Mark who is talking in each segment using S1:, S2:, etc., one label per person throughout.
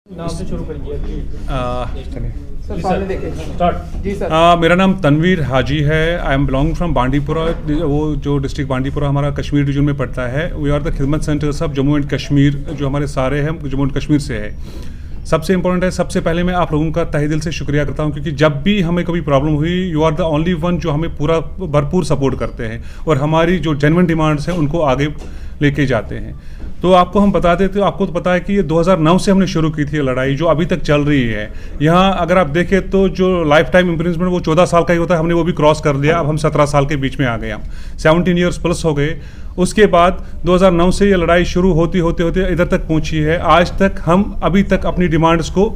S1: नाम से शुरू करिए।
S2: सर सामने देखिए।
S1: स्टार्ट।
S2: जी सर।
S3: मेरा नाम तनवीर हाजी है। I am belong from Bandipora. वो जो डिस्ट्रिक्ट बांडीपुरा हमारा कश्मीर रीजन में पड़ता है। वी आर द खिदमत centres of Jammu and Kashmir. जो हमारे सारे हैं जम्मू एंड कश्मीर से है। सबसे इंपॉर्टेंट है, सबसे पहले मैं आप लोगों का तहे दिल से शुक्रिया करता हूं, क्योंकि जब भी हमें कभी प्रॉब्लम हुई you are the only one जो हमें पूरा भरपूर सपोर्ट करते हैं और हमारी जो जेन्युइन डिमांड्स हैं उनको आगे लेके जाते हैं। तो आपको हम बता देते, आपको तो पता है कि ये 2009 से हमने शुरू की थी ये लड़ाई, जो अभी तक चल रही है। यहाँ अगर आप देखें तो जो लाइफ टाइम इम्प्रिजमेंट वो 14 साल का ही होता है, हमने वो भी क्रॉस कर लिया। अब हम 17 साल के बीच में आ गए, हम 17 ईयर्स प्लस हो गए। उसके बाद 2009 से ये लड़ाई शुरू होते होते इधर तक पहुँची है। आज तक हम अभी तक अपनी डिमांड्स को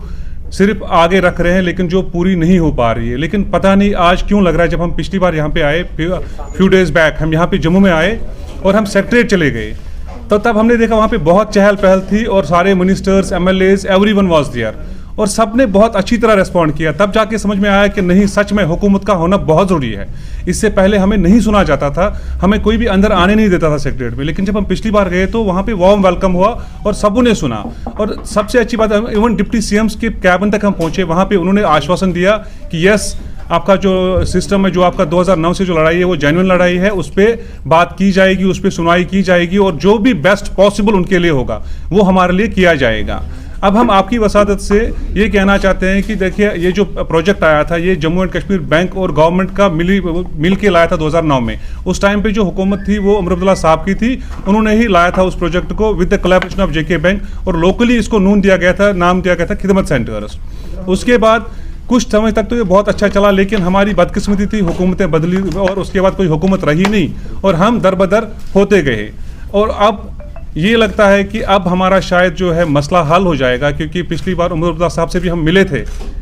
S3: सिर्फ आगे रख रहे हैं, लेकिन जो पूरी नहीं हो पा रही है। लेकिन पता नहीं आज क्यों लग रहा है, जब हम पिछली बार यहाँ पे आए फ्यू डेज बैक, हम यहाँ पे जम्मू में आए और हम सेक्रेटरीट चले गए, तो तब हमने देखा वहाँ पे बहुत चहल पहल थी और सारे ministers, MLAs, everyone was there और सब ने बहुत अच्छी तरह रिस्पॉन्ड किया। तब जाके समझ में आया कि नहीं, सच में हुकूमत का होना बहुत ज़रूरी है। इससे पहले हमें नहीं सुना जाता था, हमें कोई भी अंदर आने नहीं देता था सेक्रेटरीट में। लेकिन जब हम पिछली बार गए तो वहाँ पे वार्म वेलकम हुआ और सबों ने सुना। और सबसे अच्छी बात, इवन डिप्टी सीएम्स के कैबिन तक हम पहुँचे, वहाँ पर उन्होंने आश्वासन दिया कि यस, आपका जो सिस्टम है, जो आपका 2009 से जो लड़ाई है वो जेन्युइन लड़ाई है, उस पर बात की जाएगी, उस पर सुनवाई की जाएगी और जो भी बेस्ट पॉसिबल उनके लिए होगा वो हमारे लिए किया जाएगा। अब हम आपकी वसादत से ये कहना चाहते हैं कि देखिए, ये जो प्रोजेक्ट आया था ये जम्मू एंड कश्मीर बैंक और गवर्नमेंट का मिल के लाया था 2009 में। उस टाइम पे जो हुकूमत थी वो उमर अब्दुल्ला साहब की थी, उन्होंने ही लाया था उस प्रोजेक्ट को with the collaboration of JK bank, और लोकली इसको नाम दिया गया था खिदमत सेंटर्स। उसके बाद कुछ समय तक तो ये बहुत अच्छा चला, लेकिन हमारी बदकिस्मती थी, हुकूमतें बदली और उसके बाद कोई हुकूमत रही नहीं और हम दर बदर होते गए। और अब ये लगता है कि अब हमारा शायद जो है मसला हल हो जाएगा, क्योंकि पिछली बार उमर अब्दुल्ला साहब से भी हम मिले थे,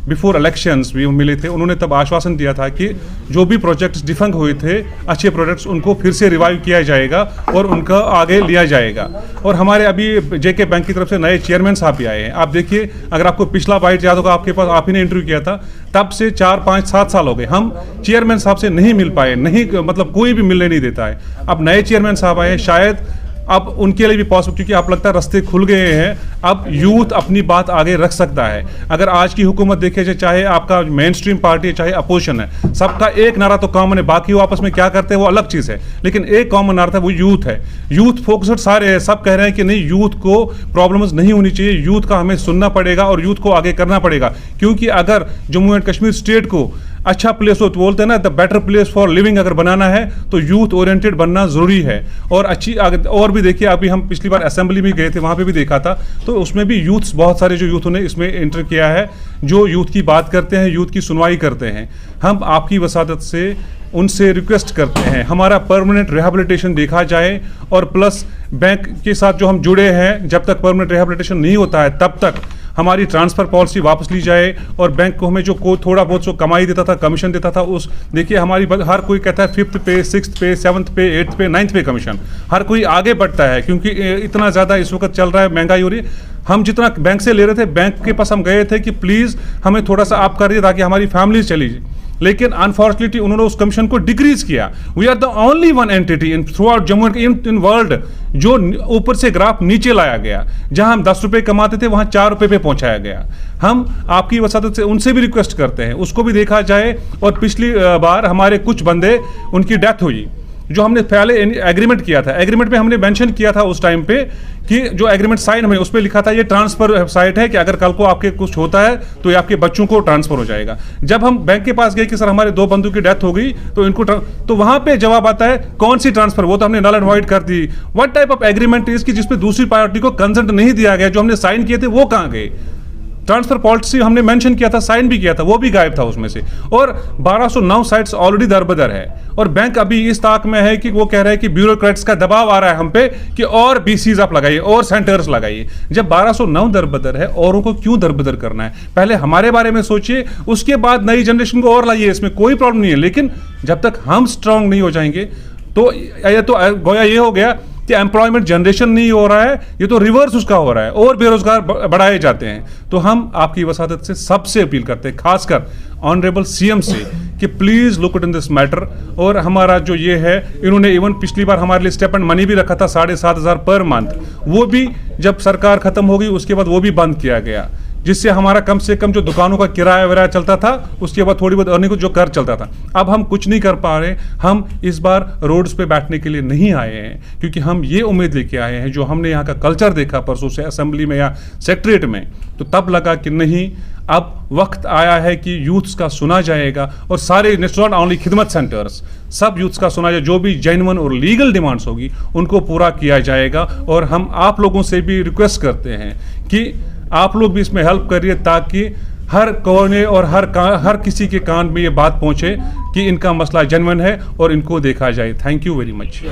S3: बिफोर इलेक्शंस भी हम मिले थे। उन्होंने तब आश्वासन दिया था कि जो भी प्रोजेक्ट्स डिफंक हुए थे, अच्छे प्रोजेक्ट्स, उनको फिर से रिवाइव किया जाएगा और उनका आगे लिया जाएगा। और हमारे अभी जेके बैंक की तरफ से नए चेयरमैन साहब भी आए हैं। आप देखिए, अगर आपको पिछला बाइट याद होगा, आपके पास आप ही ने इंटरव्यू किया था, तब से 4, 5, 7 साल हो गए हम चेयरमैन साहब से नहीं मिल पाए, नहीं मतलब कोई भी मिलने नहीं देता है। अब नए चेयरमैन साहब आए हैं, शायद अब उनके लिए भी पॉसिबल, क्योंकि आप लगता है रास्ते खुल गए हैं, अब यूथ अपनी बात आगे रख सकता है। अगर आज की हुकूमत देखे जाए, चाहे आपका मेन स्ट्रीम पार्टी है चाहे अपोजिशन है, सबका एक नारा तो कॉमन है, बाकी वो आपस में क्या करते हैं वो अलग चीज़ है, लेकिन एक कॉमन नारा था, वो यूथ है। यूथ फोकस्ड सारे हैं, सब कह रहे हैं कि नहीं, यूथ को प्रॉब्लम्स नहीं होनी चाहिए, यूथ का हमें सुनना पड़ेगा और यूथ को आगे करना पड़ेगा। क्योंकि अगर जम्मू एंड कश्मीर स्टेट को अच्छा प्लेस हो, तो बोलते हैं ना, the better place for living अगर बनाना है तो यूथ ओरिएंटेड बनना ज़रूरी है। और अच्छी और भी देखिए, अभी हम पिछली बार असेंबली में गए थे, वहाँ पे भी देखा था, तो उसमें भी यूथ्स, बहुत सारे जो यूथों ने इसमें एंटर किया है, जो यूथ की बात करते हैं, यूथ की सुनवाई करते हैं। हम आपकी वसादत से उनसे रिक्वेस्ट करते हैं हमारा परमानेंट रिहैबिलिटेशन देखा जाए, और प्लस बैंक के साथ जो हम जुड़े हैं, जब तक परमानेंट रिहैबिलिटेशन नहीं होता है तब तक हमारी ट्रांसफ़र पॉलिसी वापस ली जाए। और बैंक को हमें जो थोड़ा बहुत जो कमाई देता था, कमीशन देता था, उस देखिए हमारी हर कोई कहता है 5th पे, 6th पे, 7th पे, 8th पे, 9th पे कमीशन, हर कोई आगे बढ़ता है, क्योंकि इतना ज़्यादा इस वक्त चल रहा है, महंगाई हो रही है। हम जितना बैंक से ले रहे थे, बैंक के पास हम गए थे कि प्लीज़ हमें थोड़ा सा आप करिए ताकि हमारी फैमिली चली जाए, लेकिन अनफॉर्चुनेटली उन्होंने उस कमीशन को डिक्रीज किया। We are the only one entity in throughout Jammu in world जो ऊपर से ग्राफ नीचे लाया गया, जहां हम 10 रुपए कमाते थे वहां 4 रुपए पे पहुंचाया गया। हम आपकी वसादत से उनसे भी रिक्वेस्ट करते हैं उसको भी देखा जाए। और पिछली बार हमारे कुछ बंदे, उनकी डेथ हुई, जो हमने पहले एग्रीमेंट किया था, एग्रीमेंट में हमने मेंशन किया था उस टाइम पे कि जो एग्रीमेंट साइन हमें उस पर लिखा था ये ट्रांसफर साइट है, कि अगर कल को आपके कुछ होता है तो ये आपके बच्चों को ट्रांसफर हो जाएगा। जब हम बैंक के पास गए कि सर हमारे 2 बंधु की डेथ हो गई, तो इनको तो वहां पे जवाब आता है कौन सी ट्रांसफर, वो तो हमने नल एंड वॉइड कर दी। What type of agreement is कि जिसपे दूसरी पार्टी को कंसेंट नहीं दिया गया, जो हमने साइन किए थे वो कहाँ गए? ट्रांसफर पॉलिसी हमने मेंशन किया था, साइन भी किया था, वो भी गायब था उसमें से। और 1209 साइट्स ऑलरेडी दरबदर है, और बैंक अभी इस ताक में है कि वो कह रहे हैं कि ब्यूरोक्रेट्स का दबाव आ रहा है हम पे कि और बीसीज आप लगाइए और सेंटर्स लगाइए। जब 1209 दरबदर है, औरों को क्यों दरबदर करना है? पहले हमारे बारे में सोचिए, उसके बाद नई जनरेशन को और लाइए, इसमें कोई प्रॉब्लम नहीं है। लेकिन जब तक हम स्ट्रांग नहीं हो जाएंगे तो गोया ये हो गया कि एम्प्लॉयमेंट जनरेशन नहीं हो रहा है, ये तो रिवर्स उसका हो रहा है और बेरोजगार बढ़ाए जाते हैं। तो हम आपकी वसादत से सबसे अपील करते हैं, खासकर ऑनरेबल सीएम से, कि please look it in this matter. और हमारा जो ये है, इन्होंने इवन पिछली बार हमारे लिए स्टेप एंड मनी भी रखा था 7,500 पर मंथ, वो भी जब सरकार खत्म हो गई उसके बाद वो भी बंद किया गया। जिससे हमारा कम से कम जो दुकानों का किराया वगैरह चलता था, उसके बाद थोड़ी बहुत अर्निंग को जो कर चलता था। अब हम कुछ नहीं कर पा रहे। हम इस बार रोड्स पे बैठने के लिए नहीं आए हैं, क्योंकि हम ये उम्मीद लेके आए हैं, जो हमने यहाँ का कल्चर देखा परसों से असेंबली में या सेक्रेटरीट में, तो तब लगा कि नहीं, अब वक्त आया है कि यूथ्स का सुना जाएगा, और सारे नॉट ओनली खिदमत सेंटर्स, सब यूथ्स का सुना जाए। जो भी जेन्युइन और लीगल डिमांड्स होगी उनको पूरा किया जाएगा। और हम आप लोगों से भी रिक्वेस्ट करते हैं कि आप लोग भी इसमें हेल्प करिए, ताकि हर कोने और हर किसी के कान में ये बात पहुंचे कि इनका मसला जेन्युइन है और इनको देखा जाए। Thank you very much.